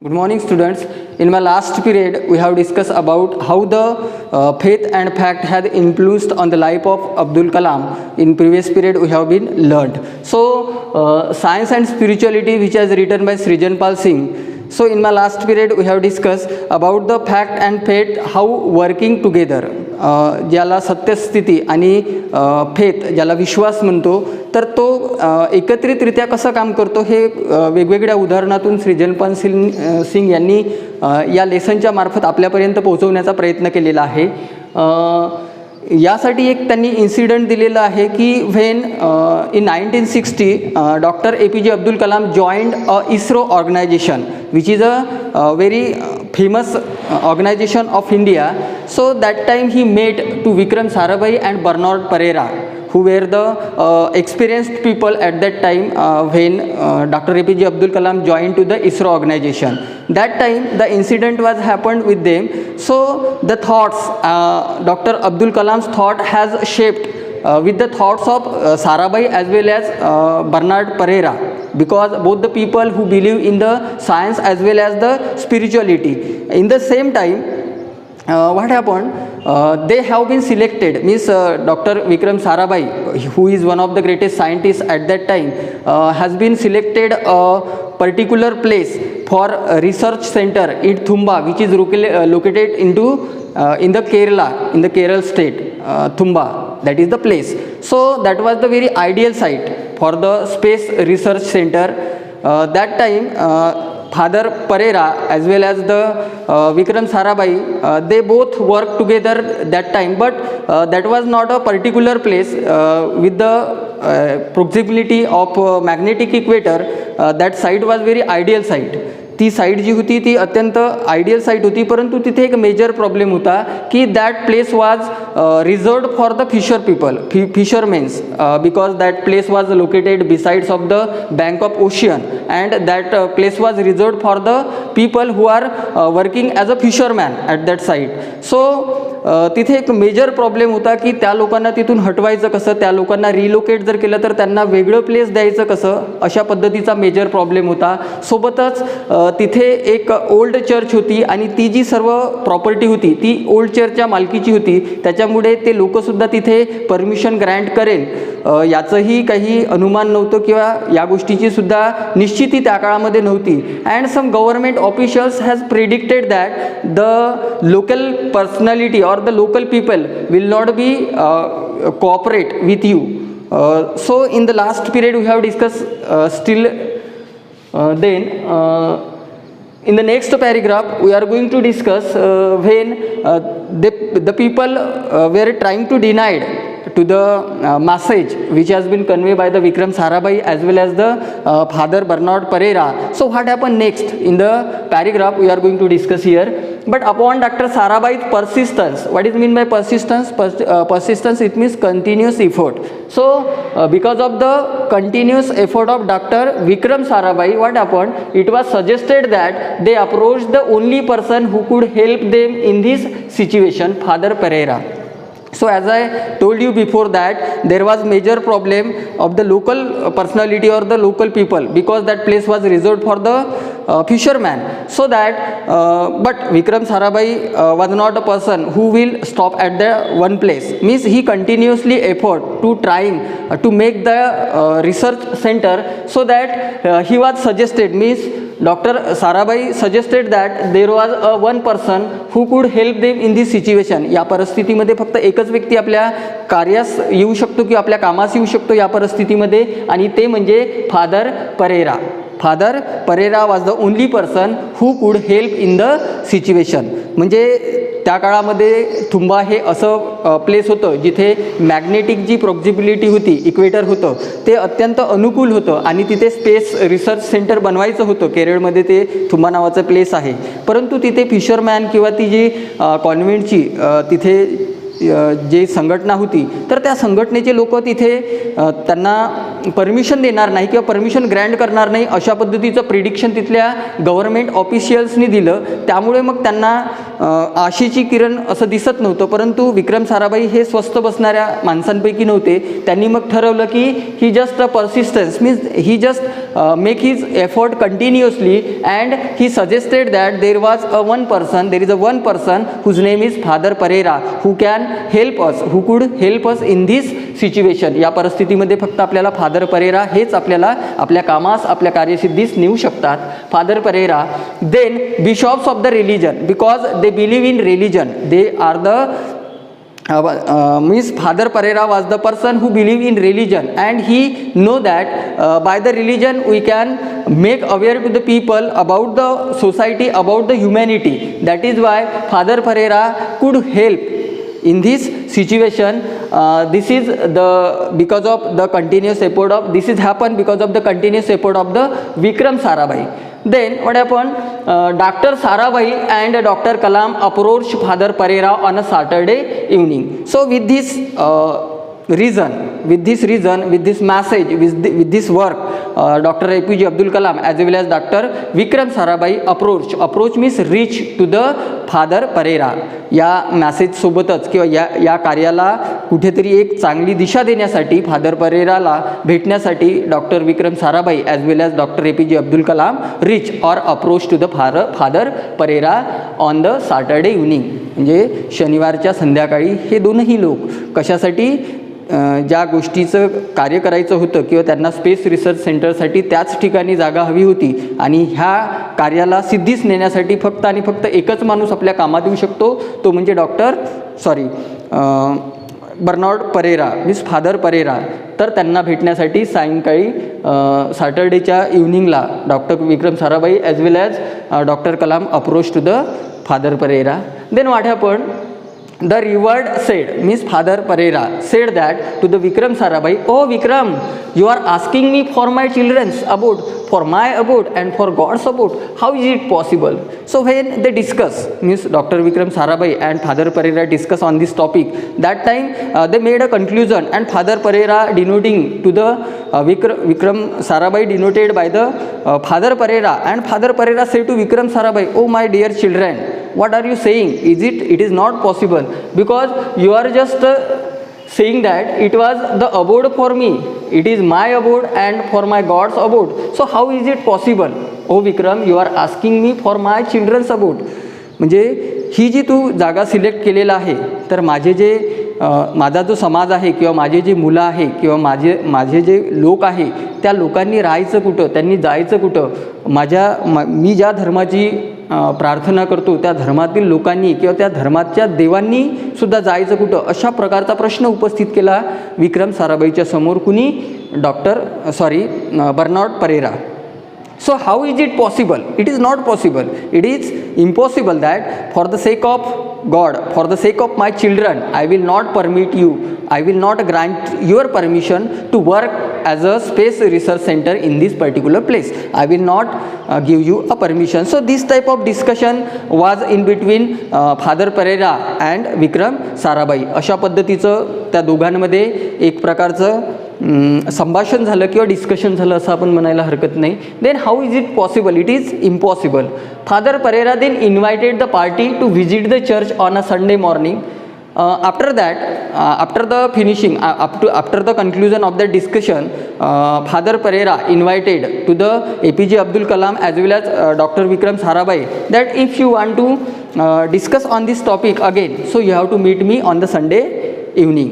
Good morning, students. In my last period, we have discussed about how the faith and fact had influenced on the life of Abdul Kalam. In previous period, we have been learned. So, science and spirituality, which is written by Srijanpal Singh. So, in my last period, we have discussed about the fact and faith how working together. ज्याला सत्यस्थिती आणि faith ज्याला विश्वास म्हणतो तर तो एकत्रितरित्या कसं काम करतो हे वेगवेगळ्या उदाहरणातून सृजनपाल सिंग यांनी या लेसनच्या मार्फत आपल्यापर्यंत पोहोचवण्याचा प्रयत्न केलेला आहे. यासाठी एक त्यांनी इन्सिडेंट दिलेला आहे की when in 1960 doctor APJ Abdul Kalam joined ISRO organisation which is a very famous organization of India. So that time he met to Vikram Sarabhai and Bernard Pereira, who were the experienced people at that time when Dr. APJ Abdul Kalam joined to the ISRO organization. That time the incident was happened with them. So the thoughts, Dr. Abdul Kalam's thought has shaped with the thoughts of Sarabhai as well as Bernard Pereira, because both the people who believe in the science as well as the spirituality. In the same time, what happened, they have been selected, means Dr. Vikram Sarabhai, who is one of the greatest scientists at that time, has been selected a particular place for a research center in Thumba, which is located into in the Kerala state, Thumba, that is the place. So that was the very ideal site for the space research center. That time Father Pereira as well as the Vikram Sarabhai, they both worked together that time, but that was not a particular place with the proximity of magnetic equator. That site was very ideal site. ती site जी होती ती अत्यंत ideal site होती, परंतु तिथे एक major problem होता की that place was reserved for the fishermens because that place was located besides of the bank of ocean and that place was reserved for the people who are working as a fisherman at that site. So तिथे एक major problem होता की त्या लोकांना तिथून हटवायचं कसं, त्या लोकांना रिलोकेट जर केलं तर त्यांना वेगळं प्लेस द्यायचं कसं, अशा पद्धतीचा मेजर प्रॉब्लेम होता. सोबतच तिथे एक ओल्ड चर्च होती आणि ती जी सर्व प्रॉपर्टी होती ती ओल्ड चर्चच्या मालकीची होती, त्याच्यामुळे ते लोकसुद्धा तिथे परमिशन ग्रँट करेल याचंही काही अनुमान नव्हतं किंवा या गोष्टीची सुद्धा निश्चिती त्या काळामध्ये नव्हती. And some government officials has predicted that the local personality or the local people will not be cooperate with you. So in the last period we have discussed still then in the next paragraph we are going to discuss when the people were trying to deny to the message which has been conveyed by the Vikram Sarabhai as well as the Father Bernard Pereira. So what happened next in the paragraph we are going to discuss here. But upon Dr. Sarabhai's persistence, what is mean by persistence? Persistence, it means continuous effort. So because of the continuous effort of Dr. Vikram Sarabhai, what happened? It was suggested that they approached the only person who could help them in this situation, Father Pereira. So as I told you before that there was major problem of the local personality or the local people, because that place was reserved for the fisherman. So that but Vikram Sarabhai was not a person who will stop at the one place, means he continuously effort to trying to make the research center. So that he was suggested, means Dr. Sarabhai suggested that there was a one person who could help them in this situation. या परिस्थितीमध्ये फक्त एकच व्यक्ती आपल्या कार्यास येऊ शकतो किंवा आपल्या कामास येऊ शकतो या परिस्थितीमध्ये, आणि ते म्हणजे father Pereira. Father Pereira was the only person who could help in the situation. म्हणजे त्या काळामध्ये थुंबा हे असं प्लेस होतं जिथे मॅग्नेटिक जी प्रॉक्झिबिलिटी होती, इक्वेटर होतं, ते अत्यंत अनुकूल होतं आणि तिथे स्पेस रिसर्च सेंटर बनवायचं होतं. केरळमध्ये ते थुंबा नावाचं प्लेस आहे, परंतु तिथे फिशरमॅन किंवा ती जी कॉन्व्हेंटची तिथे जे संघटना होती तर त्या संघटनेचे लोक तिथे त्यांना परमिशन देणार नाही किंवा परमिशन ग्रँट करणार नाही अशा पद्धतीचं प्रिडिक्शन तिथल्या गव्हर्नमेंट ऑफिशियल्सनी दिलं. त्यामुळे मग त्यांना आशेची किरण असं दिसत नव्हतं, परंतु विक्रम साराभाई हे स्वस्थ बसणाऱ्या माणसांपैकी नव्हते. त्यांनी मग ठरवलं की he just a persistence means he just make his effort continuously and he suggested that there was a one person whose name is father Pereira who can help us, who could help us in this situation. या परिस्थितीमध्ये फक्त आपल्याला father Pereira हेच आपल्याला आपल्या कामास, आपल्या कार्यसिद्धीस नेऊ शकतात. Father Pereira, then bishops of the religion, because they believe in religion, they are the means Father Pereira was the person who believe in religion and he know that by the religion we can make aware to the people about the society, about the humanity. That is why Father Pereira could help in this situation. This is the because of the continuous effort of this is happened because of the continuous effort of the Vikram Sarabhai. Then what happened? Dr. Sarabhai and Dr. Kalam approached Father Pereira on a Saturday evening. So with this reason, with this message, with this work, Dr. APJ Abdul Kalam as well as Dr. Vikram Sarabhai approach means reach to the Father Pereira. या message सोबतच किंवा या कार्याला कुठेतरी एक चांगली दिशा देण्यासाठी father परेराला भेटण्यासाठी doctor Vikram Sarabhai as well as doctor APJ Abdul Kalam reach or approach to the father Pereira on the Saturday evening. म्हणजे शनिवारच्या संध्याकाळी हे दोनही लोक कशासाठी ज्या गोष्टीचं कार्य करायचं होतं किंवा त्यांना स्पेस रिसर्च सेंटरसाठी त्याच ठिकाणी जागा हवी होती आणि ह्या कार्याला सिद्धीस नेण्यासाठी फक्त आणि फक्त एकच माणूस आपल्या कामात येऊ शकतो, तो म्हणजे बर्नार्ड परेरा मीन्स फादर परेरा. तर त्यांना भेटण्यासाठी सायंकाळी सॅटर्डेच्या इव्हनिंगला doctor Vikram Sarabhai as well as doctor Kalam approach to the father Pereira. Then what happened? The revered said, means Father Pereira said that to the Vikram Sarabhai, "Oh Vikram, you are asking me for my children's abode, for my abode and for God's abode. How is it possible?" So when they discuss, means Dr. Vikram Sarabhai and Father Pereira discuss on this topic, that time they made a conclusion and Father Pereira denoting to the Vikram Sarabhai denoted by the Father Pereira, and Father Pereira said to Vikram Sarabhai, "Oh my dear children, what are you saying? It is not possible, because you are just saying that it was the abode for me, it is my abode and for my God's abode. So how is it possible? Oh Vikram, you are asking me for my children's abode." म्हणजे ही जी तू जागा select केलेला आहे, तर माझा जो समाज आहे किंवा माझे जे मुलं आहे किंवा माझे जे लोक आहे, त्या लोकांनी राहायचं कुठं, त्यांनी जायचं कुठं, मी ज्या धर्माची प्रार्थना करतो त्या धर्मातील लोकांनी किंवा त्या धर्माच्या देवांनी सुद्धा जायचं कुठं, अशा प्रकारचा प्रश्न उपस्थित केला विक्रम साराभाईच्या समोर. कुणी? Bernard Pereira. So how is it possible? It is not possible. It is impossible that for the sake of God, for the sake of my children, I will not permit you, I will not grant your permission to work as a space research center in this particular place. I will not give you a permission. So this type of discussion was in between Father Pereira and Vikram Sarabhai. अशा पद्धतीचं त्या दोघांमध्ये एक प्रकारचं संभाषण झालं किंवा discussion झालं असं आपण म्हणायला हरकत नाही. Then how is it possible? It is impossible. Father Pereira then invited the party to visit the church on a Sunday morning. After that, after the finishing, after the conclusion of the discussion, Father Pereira invited to the APJ Abdul Kalam as well as Dr. Vikram Sarabhai that if you want to discuss on this topic again, so you have to meet me on the Sunday evening.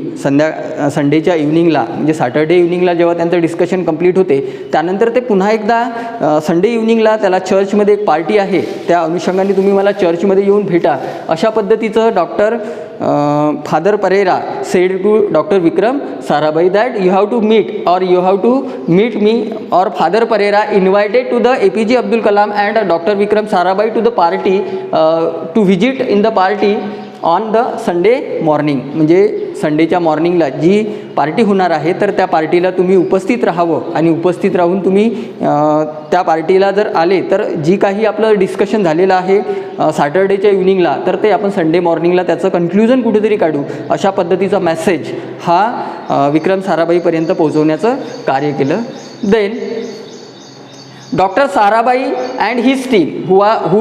संडेच्या इव्हनिंगला म्हणजे Saturday इव्हनिंगला जेव्हा त्यांचं discussion complete होते, त्यानंतर ते पुन्हा एकदा Sunday इव्हनिंगला त्याला चर्चमध्ये एक पार्टी आहे, त्या अनुषंगाने तुम्ही मला चर्चमध्ये येऊन भेटा, अशा पद्धतीचं father Pereira said to doctor Vikram Sarabhai that you have to meet me और father Pereira invited to the APJ Abdul Kalam and doctor Vikram Sarabhai to the party to visit in the party on the Sunday morning. म्हणजे संडेच्या मॉर्निंगला जी पार्टी होणार आहे, तर त्या पार्टीला तुम्ही उपस्थित राहावं आणि उपस्थित राहून तुम्ही त्या पार्टीला जर आले तर जी काही आपलं डिस्कशन झालेलं आहे सॅटर्डेच्या इव्हनिंगला, तर ते आपण संडे मॉर्निंगला त्याचं कन्क्ल्युजन कुठेतरी काढू, अशा पद्धतीचा मेसेज हा विक्रम साराभाईपर्यंत पोहोचवण्याचं कार्य केलं. Then Dr. Sarabhai and his team who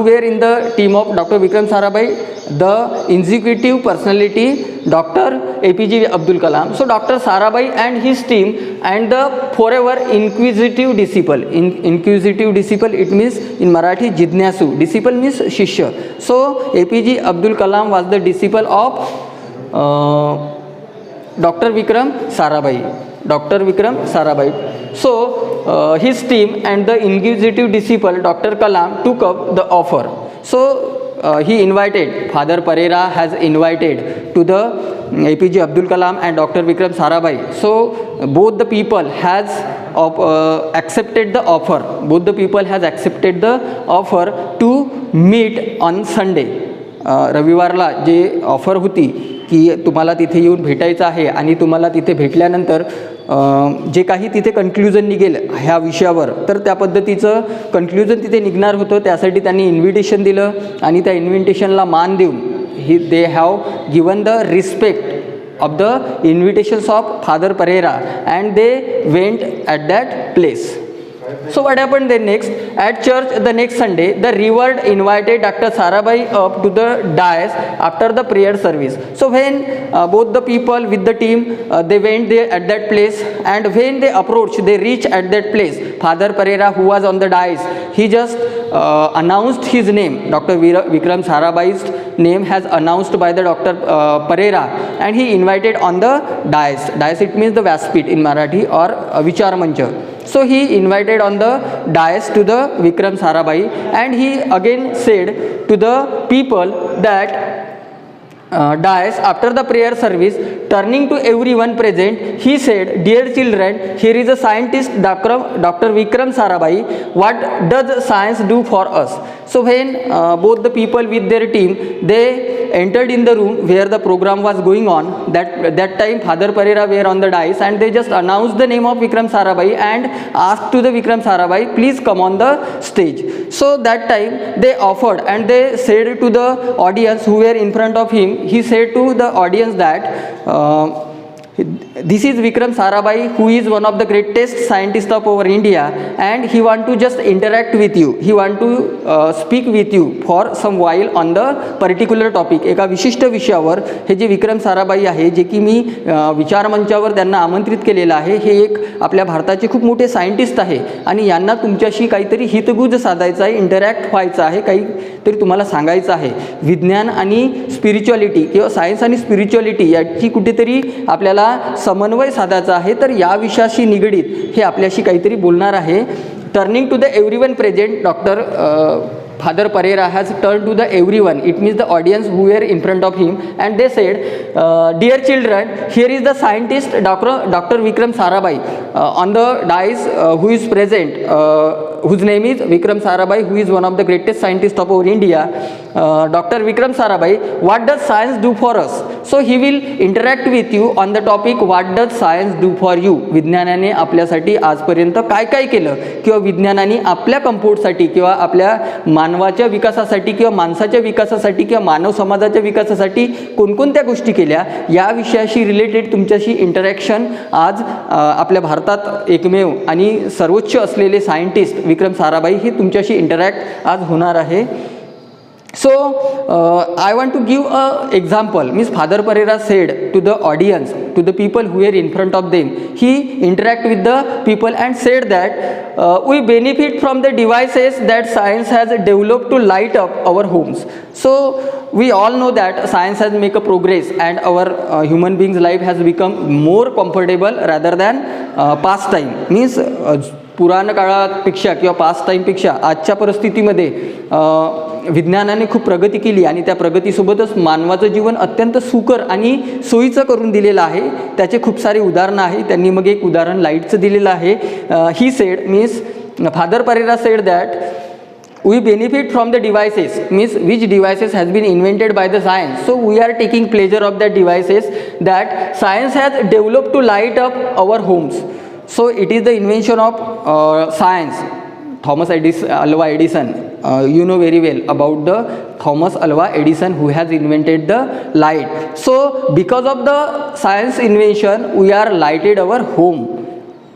were in the team of Dr. Vikram Sarabhai the executive personality Dr. APJ Abdul Kalam. So Dr. Sarabhai and his team and the forever inquisitive disciple. Inquisitive disciple, it means in Marathi Jidnyasu. Disciple means Shishya. So APJ Abdul Kalam was the disciple of Dr. Vikram Sarabhai. Dr. Vikram Sarabhai. So his team and the inquisitive disciple Dr. Kalam took up the offer. So he invited, Father Parera has invited to the APJ Abdul Kalam and Dr. Vikram Sarabhai. So both the people has accepted the offer. Both the people has accepted the offer to meet on Sunday. रविवारला जे offer होती की तुम्हाला तिथे येऊन भेटायचं आहे आणि तुम्हाला तिथे भेटल्यानंतर जे काही तिथे कन्क्ल्युजन निघेल ह्या विषयावर तर त्या पद्धतीचं कन्क्ल्युजन तिथे निघणार होतं. त्यासाठी त्यांनी इन्व्हिटेशन दिलं आणि त्या इन्व्हिटेशनला मान देऊन they have given the respect of the invitations of Father Parera and they went at that place. So what happened then next? At church the next Sunday, the revered invited Dr. Sarabhai up to the dais after the prayer service. So when both the people with the team they went there at that place, and when they approached, they reached at that place, Father Parera, who was on the dais, he just announced his name. Dr. Vikram Sarabhai's name has announced by the Dr. Parera, and he invited on the dais. Dais, it means the Vyaspeeth in Marathi, or Vichar Mancha. So he invited on the dais to the Vikram Sarabhai, and he again said to the people that dais after the prayer service, turning to everyone present, he said, "Dear children, here is a scientist, Dr. Vikram Sarabhai. What does science do for us?" So when both the people with their team, they entered in the room where the program was going on, that time Father Parera were on the dais, and they just announced the name of Vikram Sarabhai and asked to the Vikram Sarabhai, "Please come on the stage." So that time they offered, and they said to the audience who were in front of him, he said to the audience that this is Vikram Sarabhai, who is one of the greatest scientists of our India, and he want to just interact with you. He want to speak with you for some while on the particular topic. एका विशिष्ट विषयावर हे जे विक्रम साराभाई आहे, जे की मी विचार मंचावर त्यांना आमंत्रित केलेलं आहे, हे एक आपल्या भारताचे खूप मोठे सायंटिस्ट आहे आणि यांना तुमच्याशी काहीतरी हितगुज साधायचं आहे, इंटरॅक्ट व्हायचं आहे, काहीतरी तुम्हाला सांगायचं आहे. विज्ञान आणि स्पिरिच्युअलिटी किंवा सायन्स आणि स्पिरिच्युअलिटी याची कुठेतरी आपल्याला समन्वय साधायचा आहे, तर या विषयाशी निगडीत हे आपल्याशी काहीतरी बोलणार आहे. Turning to the everyone present, doctor Father Parera has turned to the everyone, it means the audience who were in front of him, and they said, "Dear children, here is the scientist Dr. Vikram Sarabhai on the dais, who is present, whose name is Vikram Sarabhai, who is one of the greatest scientists of our India. Dr. Vikram Sarabhai, what does science do for us?" So he will interact with you on the topic, what does science do for you? विज्ञानाने आपल्यासाठी आजपर्यंत काय काय केलं, किंवा विज्ञानाने आपल्या कम्फर्टसाठी किंवा आपल्या मानवाच्या विकासासाठी किंवा माणसाच्या विकासासाठी किंवा मानव समाजाच्या विकासासाठी कोणकोणत्या गोष्टी केल्या, या विषयाशी रिलेटेड तुमच्याशी इंटरॅक्शन आज आपल्या भारतात एकमेव आणि सर्वोच्च असलेले सायंटिस्ट विक्रम साराभाई हे तुमच्याशी इंटरॅक्ट आज होणार आहे. So I want to give a example. Means Father Parera said to the audience, to the people who were in front of them, he interact with the people and said that we benefit from the devices that science has developed to light up our homes. So we all know that science has made a progress and our human beings life has become more comfortable rather than past time. Means पुराण काळापेक्षा किंवा past टाईमपेक्षा आजच्या परिस्थितीमध्ये विज्ञानाने खूप प्रगती केली आणि त्या प्रगतीसोबतच मानवाचं जीवन अत्यंत सुकर आणि सोयीचं करून दिलेलं आहे. त्याचे खूप सारे उदाहरणं आहे. त्यांनी मग एक उदाहरण लाईटचं दिलेलं आहे. He said means father Pereira said that we benefit from the devices, means which devices has been invented by the science, so we are taking pleasure of the devices that science has developed to light up our homes. So it is the invention of science. Thomas Alva Edison, you know very well about the Thomas Alva Edison who has invented the light. So because of the science invention we are lighted our home.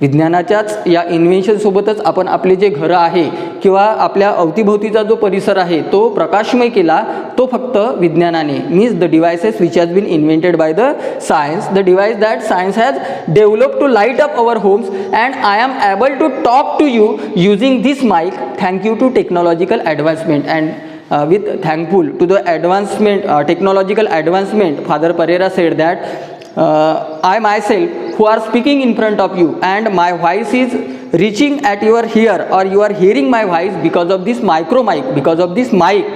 विज्ञानाच्याच या इन्व्हेन्शनसोबतच आपण आपले जे घरं आहे किंवा आपल्या अवतीभोवतीचा जो परिसर आहे तो प्रकाशमय केला, तो फक्त विज्ञानाने. Means the devices which has been invented by the science, the device that science has developed to light up our homes and I am able to talk to you using this mic thank you to technological advancement. And with thankful to the advancement, technological advancement, Father Pereira said that I myself who are speaking in front of you and my voice is reaching at your ear or you are hearing my voice because of this micro mic, because of this mic,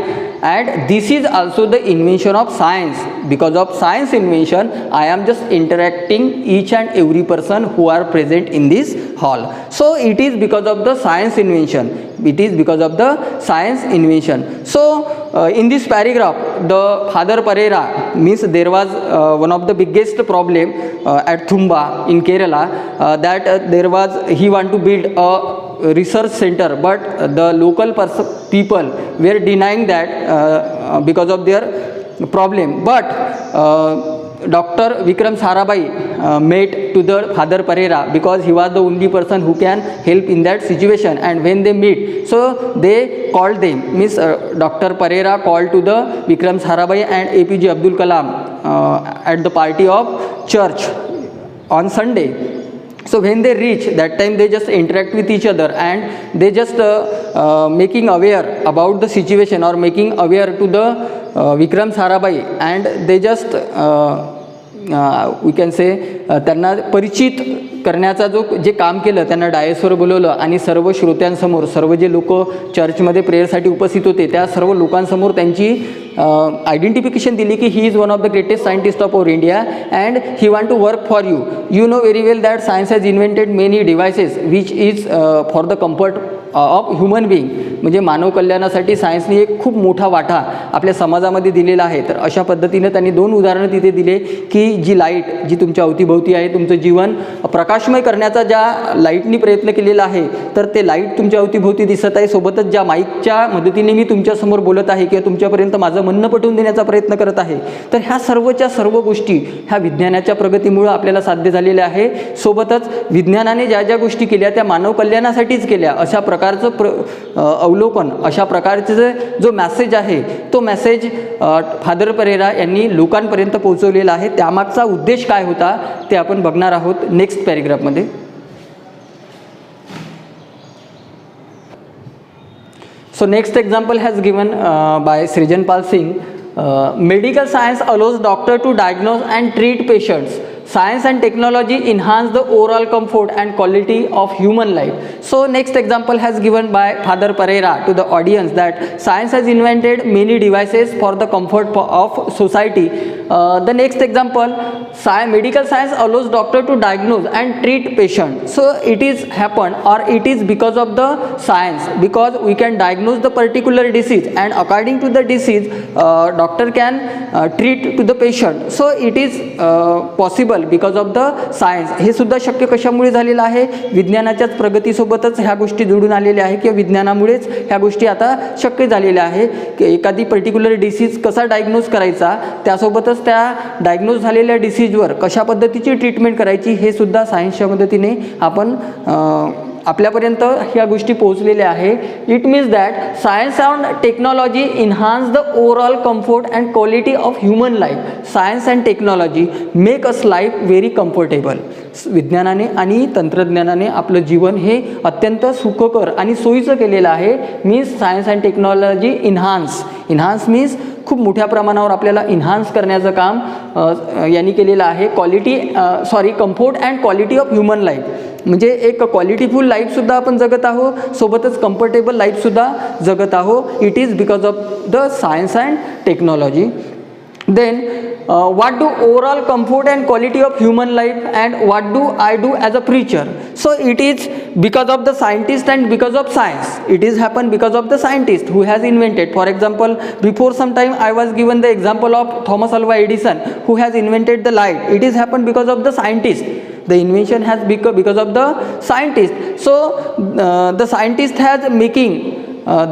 and this is also the invention of science. Because of science invention I am just interacting each and every person who are present in this hall. So it is because of the science invention, it is because of the science invention. So in this paragraph the Father Pereira means there was one of the biggest problem at Thumba in Kerala, that there was he want to build a research center, but the local people were denying that because of their problem. But Dr. Vikram Sarabhai met to the Father Pereira because he was the only person who can help in that situation. And when they meet, so they called them, means Dr. Pereira called to the Vikram Sarabhai and APJ Abdul Kalam at the party of church on Sunday. So when they reach, that time they just interact with each other and they just making aware about the situation or making aware to the Vikram Sarabhai, and they just we can say त्यांना परिचित करण्याचा जे काम केलं, त्यांना डायसवर बोलवलं आणि सर्व श्रोत्यांसमोर, सर्व जे लोक चर्चमध्ये प्रेयरसाठी उपस्थित होते त्या सर्व लोकांसमोर त्यांची आयडेंटिफिकेशन दिली की he is one of the greatest scientist of our India and he want to work for you. You know very well that science has invented many devices which is for the comfort of human being. म्हणजे मानव कल्याणासाठी सायन्सने एक खूप मोठा वाटा आपल्या समाजामध्ये दिलेला आहे. तर अशा पद्धतीनं त्यांनी दोन उदाहरणं तिथे दिले की जी लाईट जी तुमच्या अवतीभोवती आहे, तुमचं जीवन प्रकाशमय करण्याचा ज्या लाईटनी प्रयत्न केलेला आहे, तर ते लाईट तुमच्या अवतीभोवती दिसत आहे. सोबतच ज्या माईकच्या मदतीने मी तुमच्यासमोर बोलत आहे किंवा तुमच्यापर्यंत माझं म्हणणं पटवून देण्याचा प्रयत्न करत आहे. तर ह्या सर्वच्या सर्व गोष्टी ह्या विज्ञानाच्या प्रगतीमुळे आपल्याला साध्य झालेल्या आहे. सोबतच विज्ञानाने ज्या ज्या गोष्टी केल्या त्या मानव कल्याणासाठीच केल्या. अशा प्रकारचं अवलोकन, अशा प्रकारचे जो मॅसेज आहे तो मॅसेज फादर परेरा यांनी लोकांपर्यंत पोहोचवलेला आहे. त्यामागचा उद्देश काय होता ते आपण बघणार आहोत next पॅरेग्राफमध्ये. So next example has given by Srijanpal Singh. Medical science allows doctor to diagnose and treat patients. Science and technology enhance the overall comfort and quality of human life. So next example has given by Father Pereira to the audience that science has invented many devices for the comfort of society. The next example, medical science allows doctor to diagnose and treat patient. So it is happened or it is because of the science, because we can diagnose the particular disease and according to the disease doctor can treat to the patient. So it is possible because of the science. हे सुद्धा शक्य कशामुळे झालेलं आहे? विज्ञानाच्याच प्रगतीसोबतच ह्या गोष्टी जोडून आलेल्या आहे किंवा विज्ञानामुळेच ह्या गोष्टी आता शक्य झालेल्या आहे. की एखादी पर्टिक्युलर डिसीज कसा डायग्नोज करायचा, त्यासोबतच त्या डायग्नोज झालेल्या डिसीजवर कशा पद्धतीची ट्रीटमेंट करायची हे सुद्धा सायन्सच्या मदतीने आपण आपल्यापर्यंत ह्या गोष्टी पोहोचलेल्या आहे. It means that science and technology enhance the overall comfort and quality of human life. Science and technology make us life very comfortable. विज्ञानाने आणि तंत्रज्ञानाने आपलं जीवन हे अत्यंत सुखकर आणि सोयीचं केलेलं आहे. Means science and technology enhance means खूप मोठ्या प्रमाणावर आपल्याला इन्हान्स करण्याचं काम यांनी केलेलं आहे. Comfort and quality of human life म्हणजे एक क्वालिटीफुल लाईफसुद्धा आपण जगत आहोत, सोबतच कम्फर्टेबल लाईफसुद्धा जगत आहोत. It is because of the science and technology. Then what do overall comfort and quality of human life and what do I do as a preacher? So it is because of the scientist and because of science. It is happened because of the scientist who has invented. For example, before some time I was given the example of Thomas Alva Edison who has invented the light. It is happened because of the scientist. The invention has become because of the scientist. So the scientist has making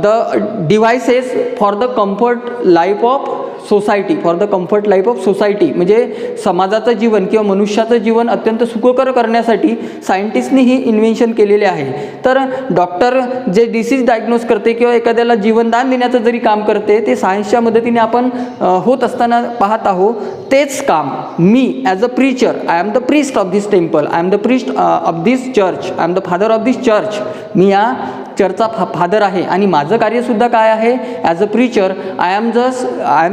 the devices for the comfort life of society, for the comfort life of society, म्हणजे समाजाचं जीवन किंवा मनुष्याचं जीवन अत्यंत सुखकर करण्यासाठी सायंटिस्टनी ही invention केलेले आहे. तर डॉक्टर जे डिसीज डायग्नोज करते किंवा एखाद्याला जीवनदान देण्याचं जरी काम करते ते सायन्सच्या मदतीने आपण होत असताना पाहत आहोत. तेच काम मी as a preacher, I am the priest of this temple, I am the priest of this church, I am the father of this church, मी या चर्चचा फादर आहे आणि माझं कार्यसुद्धा काय आहे, as a preacher I am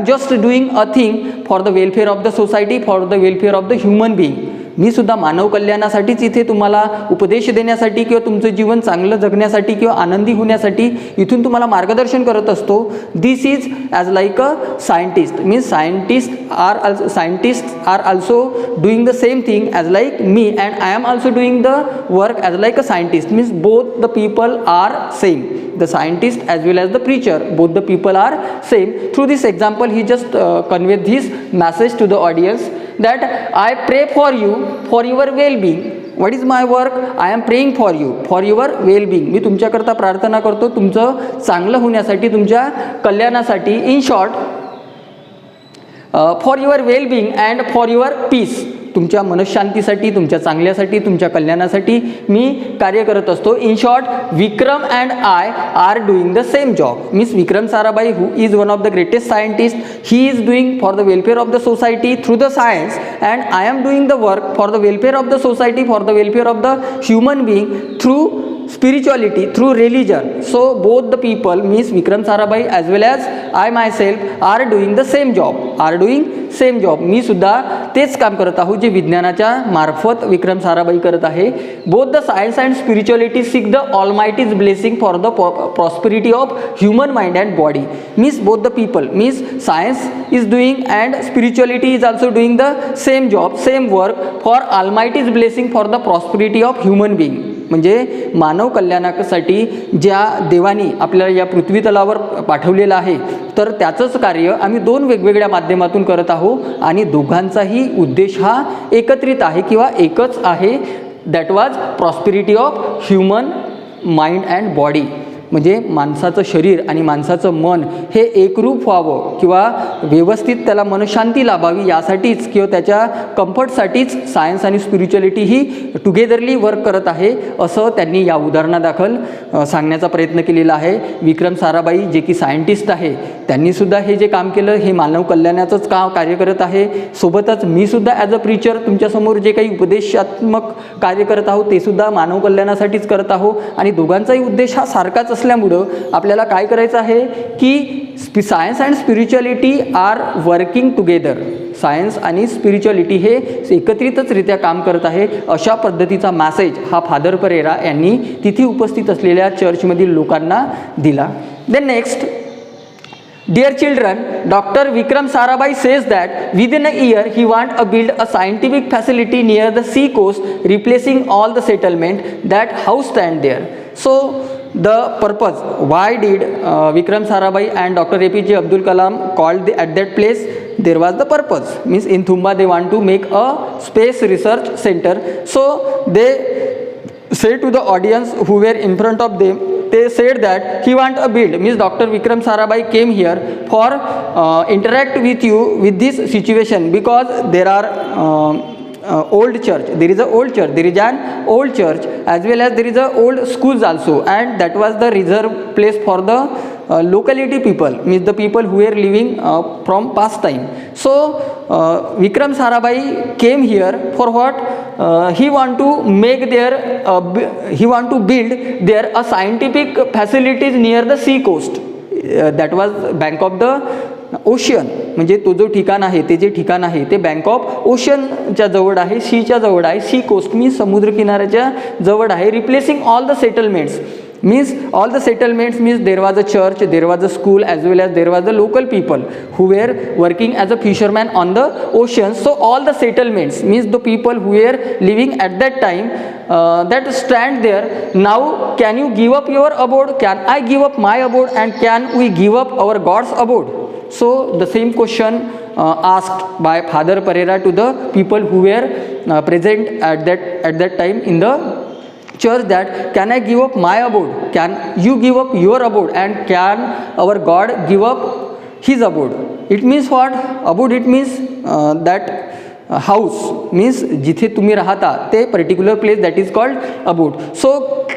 just doing a thing for the welfare of the society, for the welfare of the human being. मी सुद्धा मानव कल्याणासाठीच इथे तुम्हाला उपदेश देण्यासाठी किंवा तुमचं जीवन चांगलं जगण्यासाठी किंवा आनंदी होण्यासाठी इथून तुम्हाला मार्गदर्शन करत असतो. This is as like a scientist, means scientist are also doing the same thing as like me, and I am also doing the work as like a scientist, means both the people are same. The scientist as well as the preacher, both the people are same. Through this example he just conveyed this message to the audience that I pray for you for your well-being. What is my work? I am praying for you for your well-being. मी तुमच्याकरता प्रार्थना करतो तुमचं चांगलं होण्यासाठी, तुमच्या कल्याणासाठी. In short, for your well-being and for your peace, तुमच्या मनशांतीसाठी, तुमच्या चांगल्यासाठी, तुमच्या कल्याणासाठी मी कार्य करत असतो. In short, Vikram and I are doing the same job. Means Vikram Sarabhai who is one of the greatest scientist, he is doing for the welfare of the society through the science, and I am doing the work for the welfare of the society, for the welfare of the human being through spirituality, through religion. So both the people, means Vikram Sarabhai as well as I myself are doing the same job. मी सुद्धा तेच काम करत आहोत जे विज्ञानाच्या मार्फत विक्रम साराभाई करत आहे. Both the science and spirituality seek the almighty's blessing for the prosperity of human mind and body. Means both the people, means science is doing and spirituality is also doing the same job, same work for almighty's blessing for the prosperity of human being. म्हणजे मानव कल्याणासाठी ज्या देवानी आपल्याला या पृथ्वी तलावर पाठवलेलं आहे तर त्याचंच कार्य आम्ही दोन वेगवेगळ्या माध्यमातून करत आहोत आणि दोघांचाही उद्देश हा एकत्रित आहे किंवा एकच आहे. That was prosperity of human mind and body. म्हणजे माणसाचं शरीर आणि माणसाचं मन हे एकरूप व्हावं किंवा व्यवस्थित त्याला मनशांती लाभावी यासाठीच किंवा त्याच्या कम्फर्टसाठीच सायन्स आणि स्पिरिच्युअलिटी ही टुगेदरली वर्क करत आहे असं त्यांनी या उदाहरणादाखल सांगण्याचा प्रयत्न केलेला आहे. विक्रम साराभाई जे की सायंटिस्ट आहे त्यांनीसुद्धा हे जे काम केलं हे मानव कल्याणाचंच कार्य करत आहे. सोबतच मी सुद्धा ॲज अ प्रीचर तुमच्यासमोर जे काही उपदेशात्मक कार्य करत आहोत ते सुद्धा मानव कल्याणासाठीच करत आहोत आणि दोघांचाही उद्देश हा सारखाच असल्यामुळं आपल्याला काय करायचं आहे की science and spirituality are working together. Science आणि स्पिरिच्युअलिटी हे एकत्रितचरित्या काम करत आहे अशा पद्धतीचा मॅसेज हा फादर परेरा यांनी तिथे उपस्थित असलेल्या चर्चमधील लोकांना दिला. Then next, dear children, Dr. Vikram Sarabhai says that within a year he want to build a scientific facility near the sea coast, replacing all the settlement that house stand there. So the purpose, why did Vikram Sarabhai and Dr. APJ Abdul Kalam called at that place? There was the purpose, means in Thumba they want to make a space research center. So they say to the audience who were in front of them, they said that he want a build, means Dr. Vikram Sarabhai came here for interact with you with this situation because there are old church, there is a old church, there is an old church as well as there is a old schools also, and that was the reserve place for the locality people, means the people who were living from past time. So Vikram Sarabhai came here for what? He want to make their he want to build there a scientific facilities near the sea coast. That was bank of the ocean, म्हणजे तो जो ठिकाण आहे ते जे ठिकाण आहे ते बँक ऑफ ओशनच्या जवळ आहे, सीच्या जवळ आहे. सी कोस्ट मीन्स समुद्रकिनाऱ्याच्या जवळ आहे. Replacing all the settlements, means all the settlements, means there was a church, there was a school, as well as there was the local people who were working as a fisherman on the ocean. So all the settlements, means the people who were living at that time that stand there. Now can you give up your abode? Can I give up my abode? And can we give up our God's abode? So the same question asked by Father Pereira to the people who were present at that time in the church, that can I give up my abode? Can you give up your abode? And can our God give up his abode? It means what? Abode it means that house, means जिथे तुम्ही राहता ते particular place, that is called abode. So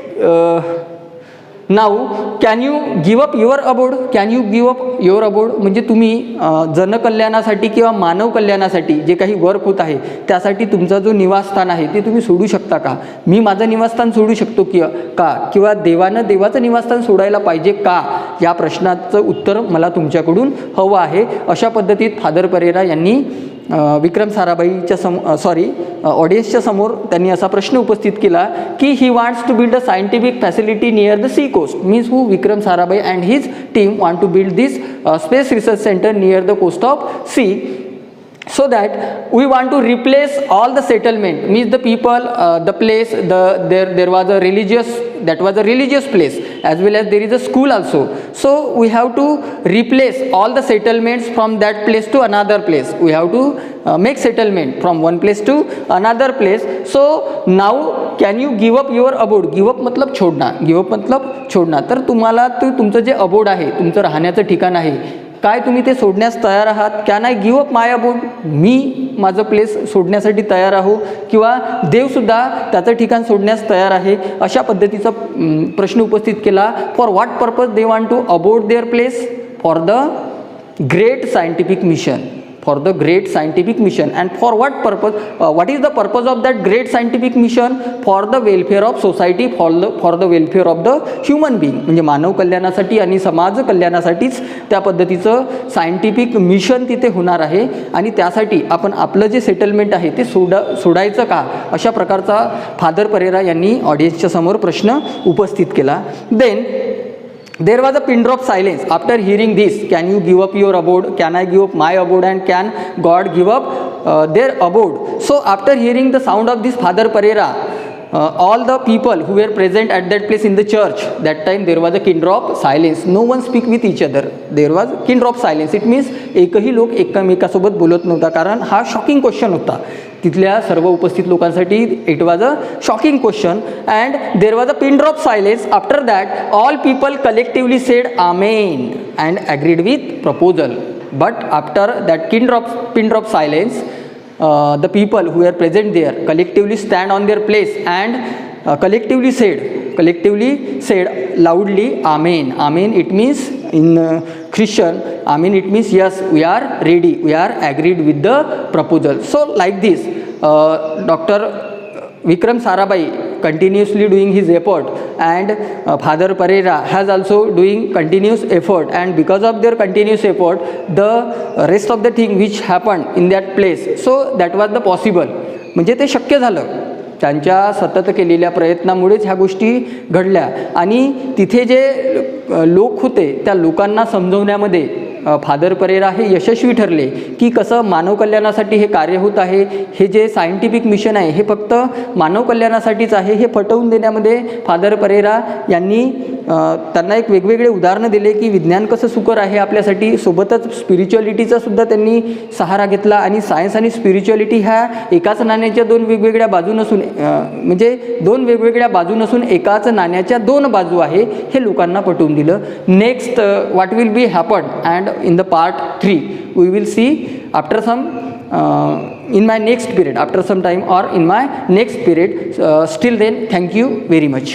now can you give up your abode? Can you give up your abode म्हणजे तुम्ही जनकल्याणासाठी किंवा मानव कल्याणासाठी जे काही वर्क होत आहे त्यासाठी तुमचा जो निवासस्थान आहे ते तुम्ही सोडू शकता का? मी माझं निवासस्थान सोडू शकतो किंवा देवानं देवाचं निवासस्थान सोडायला पाहिजे का? या प्रश्नाचं उत्तर मला तुमच्याकडून हवं आहे. अशा पद्धतीत फादर परेरा यांनी विक्रम साराभाईच्या ऑडियन्सच्या समोर त्यांनी असा प्रश्न उपस्थित केला की he wants to build a scientific facility near the sea coast. Means who? Vikram Sarabhai and his team want to build this space research centre near the coast of sea, so that we want to replace all the settlement, means the people, the place, there was a religious place as well as there is a school also. So we have to replace all the settlements from that place to another place. We have to make settlement from one place to another place. So now can you give up your abode? Give up मतलब छोडना, give up मतलब छोडना. तर तुम्हाला तुमचं जे abode आहे, तुमचं राहण्याचं ठिकाण आहे, काय तुम्ही ते सोडण्यास तयार आहात? Can I give up my abode? मी माझं प्लेस सोडण्यासाठी तयार आहो किंवा देवसुद्धा त्याचं ठिकाण सोडण्यास तयार आहे. अशा पद्धतीचा प्रश्न उपस्थित केला. For what purpose they want to abode their place? For the great scientific mission. For the great scientific mission. And for what purpose? What is the purpose of that great scientific mission? For the welfare of society, for the welfare of the human being. म्हणजे मानव कल्याणासाठी आणि समाज कल्याणासाठीच त्या पद्धतीचं scientific mission तिथे होणार आहे आणि त्यासाठी आपण आपलं जे सेटलमेंट आहे ते सोडायचं का? अशा प्रकारचा फादर परेरा यांनी ऑडियन्सच्या समोर प्रश्न उपस्थित केला. Then there was a pin drop silence after hearing this. Can you give up your abode? Can I give up my abode? And can God give up their abode? So after hearing the sound of this Father Pereira, all the people who were present at that place in the church, that time there was a pin drop silence. No one speak with each other. There was pin drop silence. It means एकही लोक एकमेकासोबत बोलत नव्हता, कारण हा shocking question होता तिथल्या सर्व उपस्थित लोकांसाठी. It was a shocking question and there was a pin drop silence. After that all people collectively sed amen and agreed with proposal. But after that pin drop silence the people who were present there collectively stand on their place and collectively said loudly amen. Amen, it means in Christian, amen, it means yes, we are ready, we are agreed with the proposal. So like this Dr. Vikram Sarabhai continuously doing his effort and Father Pereira has also doing continuous effort, and because of their continuous effort the rest of the thing which happened in that place, so that was the possible. म्हणजे ते शक्य झालं त्यांच्या सतत केलेल्या प्रयत्नामुळेच ह्या गोष्टी घडल्या आणि तिथे जे लोक होते त्या लोकांना समजवण्यामध्ये फादर परेरा हे यशस्वी ठरले की कसं मानव कल्याणासाठी हे कार्य होत आहे. हे जे सायंटिफिक मिशन आहे हे फक्त मानव कल्याणासाठीच आहे हे पटवून देण्यामध्ये फादर परेरा यांनी त्यांना एक वेगवेगळे उदाहरणं दिले की विज्ञान कसं सुकर आहे आपल्यासाठी. सोबतच स्पिरिच्युअलिटीचा सुद्धा त्यांनी सहारा घेतला आणि सायन्स आणि स्पिरिच्युअलिटी ह्या एकाच नाण्याच्या दोन वेगवेगळ्या बाजू नसून म्हणजे दोन वेगवेगळ्या बाजू नसून एकाच नाण्याच्या दोन बाजू आहे हे लोकांना पटवून दिलं. Next what will be happen and in the part 3 we will see after some in my next period, after some time or in my next period. Still then, thank you very much.